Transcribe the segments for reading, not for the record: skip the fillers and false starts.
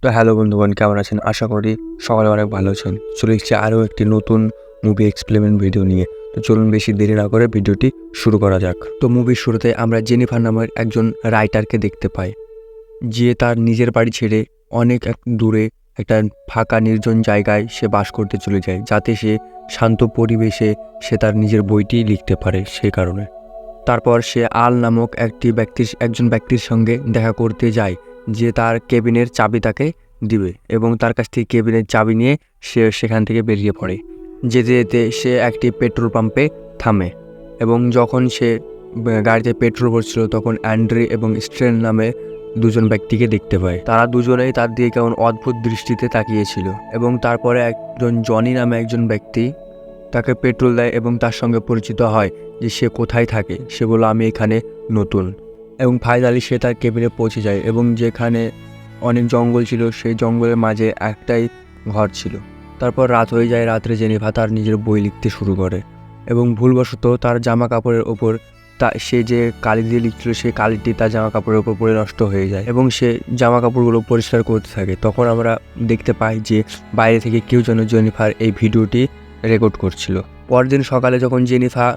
তো হ্যালো বন্ধুগণ, কেমন আছেন? আশা করি সকালে অনেক ভালো আছেন। চলে এসেছি আরও একটি নতুন মুভি এক্সপ্লেমেন্ট ভিডিও নিয়ে। তো চলুন বেশি দেরি না করে ভিডিওটি শুরু করা যাক। তো মুভির শুরুতে আমরা জেনিফার নামের একজন রাইটারকে দেখতে পাই, যে তার নিজের বাড়ি ছেড়ে অনেক দূরে একটা ফাঁকা নির্জন জায়গায় সে বাস করতে চলে যায়, যাতে সে শান্ত পরিবেশে সে তার নিজের বইটি লিখতে পারে। সেই কারণে তারপর সে আল নামক একজন ব্যক্তির সঙ্গে দেখা করতে যায়, যে তার কেবিনের চাবি তাকে দিবে এবং তার কাছ থেকে কেবিনের চাবি নিয়ে সে সেখান থেকে বেরিয়ে পড়ে। যেতে যেতে সে একটি পেট্রোল পাম্পে থামে এবং যখন সে গাড়িতে পেট্রোল ভরছিল তখন অ্যান্ড্রে এবং স্ট্রেন নামে দুজন ব্যক্তিকে দেখতে পায়। তারা দুজনেই তার দিকে কেমন অদ্ভুত দৃষ্টিতে তাকিয়েছিল এবং তারপরে একজন জনি নামে একজন ব্যক্তি তাকে পেট্রোল দেয় এবং তার সঙ্গে পরিচিত হয় যে সে কোথায় থাকে। সে বলল, আমি এখানে নতুন। এবং ফাইনালি সে তার কেবিনে পৌঁছে যায় এবং যেখানে অনেক জঙ্গল ছিল সেই জঙ্গলের মাঝে একটাই ঘর ছিল। তারপর রাত হয়ে যায়। রাত্রে জেনিফার তার নিজের বই লিখতে শুরু করে এবং ভুলবশত তার জামা কাপড়ের ওপর সে যে কালি দিয়ে লিখছিল সেই কালিটি তার জামা কাপড়ের ওপর পড়ে নষ্ট হয়ে যায় এবং সে জামা কাপড়গুলো পরিষ্কার করতে থাকে। তখন আমরা দেখতে পাই যে বাইরে থেকে কেউ যেন জেনিফার এই ভিডিওটি রেকর্ড করছিল। পরদিন সকালে যখন জেনিফার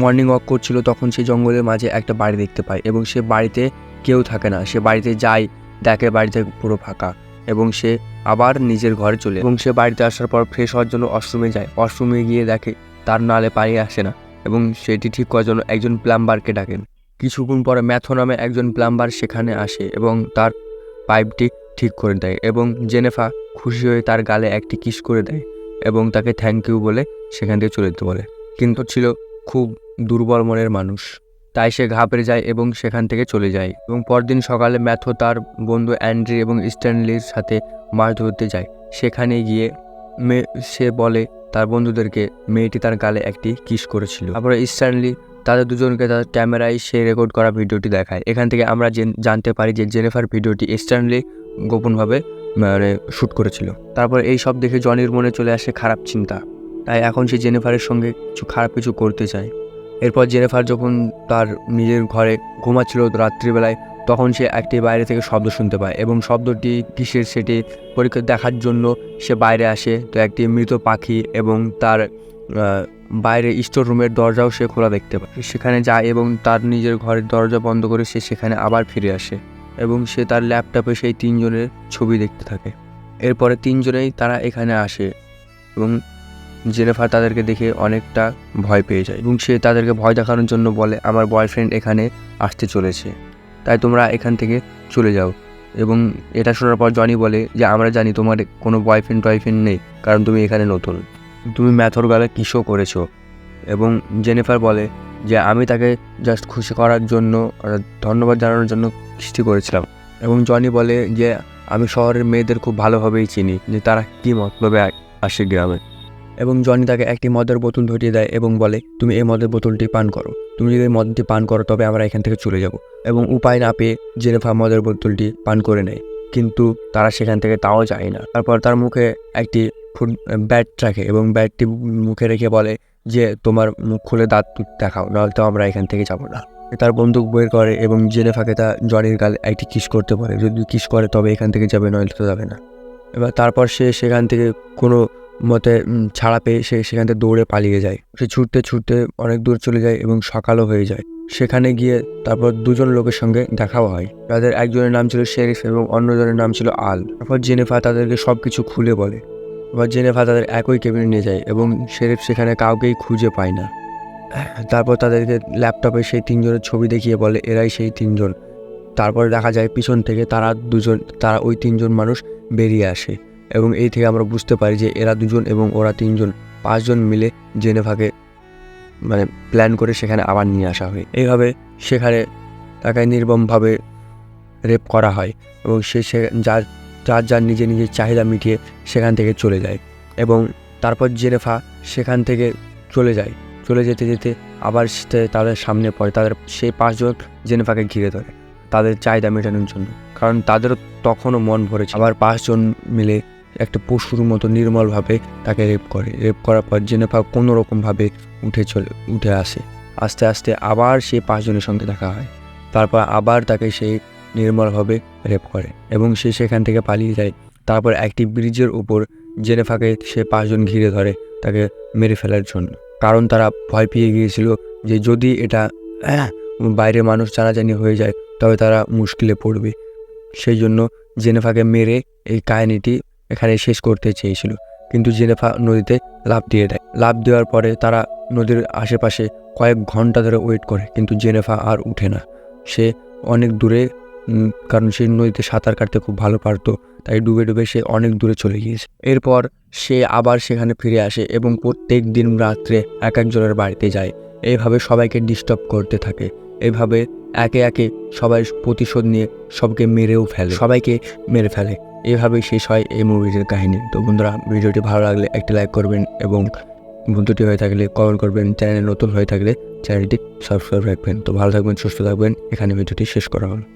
মর্নিং ওয়াক করছিল তখন সে জঙ্গলের মাঝে একটা বাড়ি দেখতে পায় এবং সে বাড়িতে কেউ থাকে না। সে বাড়িতে যায়, দেখে বাড়িতে পুরো ফাঁকা এবং সে আবার নিজের ঘরে চলে এবং সে বাড়িতে আসার পর ফ্রেশ হওয়ার জন্য ওয়াশরুমে যায়। ওয়াশরুমে গিয়ে দেখে তার নালে পানি আসে না এবং সেটি ঠিক করার জন্য একজন প্লাম্বারকে ডাকেন। কিছুক্ষণ পরে ম্যাথো নামে একজন প্লাম্বার সেখানে আসে এবং তার পাইপটি ঠিক করে দেয় এবং জেনিফার খুশি হয়ে তার গালে একটি কিস করে দেয় এবং তাকে থ্যাংক ইউ বলে সেখান থেকে চলে যেতে বলে। কিন্তু ছিল খুব দুর্বল মনের মানুষ, তাই সে ঘাবড়ে যায় এবং সেখান থেকে চলে যায়। এবং পরদিন সকালে ম্যাথো তার বন্ধু অ্যান্ড্রি এবং স্ট্যানলির সাথে মাছ ধরতে যায়। সেখানে গিয়ে সে বলে তার বন্ধুদেরকে মেয়েটি তার গালে একটি কিস করেছিল। তারপরে স্ট্যানলি তাদের দুজনকে তার ক্যামেরায় সে রেকর্ড করা ভিডিওটি দেখায়। এখান থেকে আমরা জানতে পারি যে জেনিফার ভিডিওটি স্ট্যানলি গোপনভাবে শ্যুট করেছিল। তারপর এই সব দেখে জনির মনে চলে আসে খারাপ চিন্তা, তাই এখন সে জেনিফারের সঙ্গে খারাপ কিছু করতে চায়। এরপর জেনিফার যখন তার নিজের ঘরে ঘুমাচ্ছিল রাত্রিবেলায়, তখন সে একটি বাইরে থেকে শব্দ শুনতে পায় এবং শব্দটি কিসের সেটি পরীক্ষা দেখার জন্য সে বাইরে আসে। তো একটি মৃত পাখি এবং তার বাইরে স্টোর রুমের দরজাও সে খোলা দেখতে পায়। সেখানে যায় এবং তার নিজের ঘরের দরজা বন্ধ করে সে সেখানে আবার ফিরে আসে এবং সে তার ল্যাপটপে সেই তিনজনের ছবি দেখতে থাকে। এরপরে তিনজনেই তারা এখানে আসে এবং জেনিফার তাদেরকে দেখে অনেকটা ভয় পেয়ে যায় এবং সে তাদেরকে ভয় দেখানোর জন্য বলে, আমার বয়ফ্রেন্ড এখানে আসতে চলেছে, তাই তোমরা এখান থেকে চলে যাও। এবং এটা শোনার পর জনি বলে যে আমরা জানি তোমার কোনো বয়ফ্রেন্ড নেই, কারণ তুমি এখানে নতুন, তুমি ম্যাথর গালে কিসও করেছো। এবং জেনিফার বলে যে আমি তাকে জাস্ট খুশি করার জন্য, ধন্যবাদ জানানোর জন্য কিসটি করেছিলাম। এবং জনি বলে যে আমি শহরের মেয়েদের খুব ভালোভাবেই চিনি, যে তারা কী মতলবে আসে গ্রামে। এবং জনি তাকে একটি মদের বোতল ধরিয়ে দেয় এবং বলে, তুমি এই মদের বোতলটি পান করো, তুমি যদি এই মদটি পান করো তবে আমরা এখান থেকে চলে যাব। এবং উপায় না পেয়ে জেনিফার মদের বোতলটি পান করে নেয়, কিন্তু তারা সেখান থেকে তাও যায় না। তারপর তার মুখে একটি ব্যাট রাখে এবং ব্যাটটি মুখে রেখে বলে যে তোমার মুখ খুলে দাঁত দেখাও, নাহলে তো আমরা এখান থেকে যাব না। তার বন্দুক বের করে এবং জেনিফারকে তার জনির গালে একটি কিস করতে বলে, যদি কিস করে তবে এখান থেকে যাবে, নইলে তো যাবে না। এবার তারপর সে সেখান থেকে কোনো মতে ছাড়া পেয়ে সে সেখান থেকে দৌড়ে পালিয়ে যায়। সে ছুটতে ছুটতে অনেক দূর চলে যায় এবং সকালও হয়ে যায়। সেখানে গিয়ে তারপর দুজন লোকের সঙ্গে দেখাও হয়। তাদের একজনের নাম ছিল শেরিফ এবং অন্যজনের নাম ছিল আল। তারপর জেনিফার তাদেরকে সব কিছু খুলে বলে। এবার জেনিফার তাদের একই কেবিনে নিয়ে যায় এবং শেরিফ সেখানে কাউকেই খুঁজে পায় না। তারপর তাদেরকে ল্যাপটপে সেই তিনজনের ছবি দেখিয়ে বলে এরাই সেই তিনজন। তারপরে দেখা যায় পিছন থেকে তারা ওই তিনজন মানুষ বেরিয়ে আসে এবং এই থেকে আমরা বুঝতে পারি যে এরা দুজন এবং ওরা তিনজন, পাঁচজন মিলে জেনিফারকে প্ল্যান করে সেখানে আবার নিয়ে আসা হয়। এইভাবে সেখানে তাকে নির্মমভাবে রেপ করা হয় এবং সে যার নিজের চাহিদা মিটিয়ে সেখান থেকে চলে যায়। এবং তারপর জেনিফার সেখান থেকে চলে যেতে যেতে আবার তাদের সামনে পড়ে। সেই পাঁচজন জেনিফারকে ঘিরে ধরে তাদের চাহিদা মেটানোর জন্য, কারণ তাদেরও তখনও মন ভরেছে। আবার পাঁচজন মিলে একটা পশুর মতো নির্মলভাবে তাকে রেপ করার পর জেনিফার কোনো রকমভাবে উঠে আসে আস্তে আস্তে আবার সেই 5 জনের সঙ্গে দেখা হয়। তারপর আবার তাকে সে নির্মলভাবে রেপ করে এবং সে সেখান থেকে পালিয়ে যায়। তারপর একটি ব্রিজের উপর জেনেফাকে সে 5 জন ঘিরে ধরে তাকে মেরে ফেলার জন্য, কারণ তারা ভয় পেয়ে গিয়েছিল যে যদি এটা বাইরের মানুষ জানাজানি হয়ে যায় তবে তারা মুশকিলে পড়বে। সেই জন্য জেনেফাকে মেরে এই কাহিনীটি এখানে শেষ করতে চেয়েছিল, কিন্তু জেনেফা নদীতে লাফ দিয়ে দেয়। লাফ দেওয়ার পরে তারা নদীর আশেপাশে কয়েক ঘন্টা ধরে ওয়েট করে, কিন্তু জেনেফা আর উঠে না। সে অনেক দূরে, কারণ সে নদীতে সাঁতার কাটতে খুব ভালো পারতো, তাই ডুবে ডুবে সে অনেক দূরে চলে গিয়েছে। এরপর সে আবার সেখানে ফিরে আসে এবং প্রত্যেক দিন রাত্রে এক একজনের বাড়িতে যায়। এইভাবে সবাইকে ডিস্টার্ব করতে থাকে। এইভাবে একে একে সবাই প্রতিশোধ নিয়ে সবাইকে মেরে ফেলে। এইভাবেই শেষ হয় এই মুভিটির কাহিনী। তো বন্ধুরা, ভিডিওটি ভালো লাগলে একটি লাইক করবেন এবং বন্ধুটি হয়ে থাকলে কমেন্ট করবেন। চ্যানেলে নতুন হয়ে থাকলে চ্যানেলটি সাবস্ক্রাইব রাখবেন। তো ভালো থাকবেন, সুস্থ থাকবেন। এখানে ভিডিওটি শেষ করা হলো।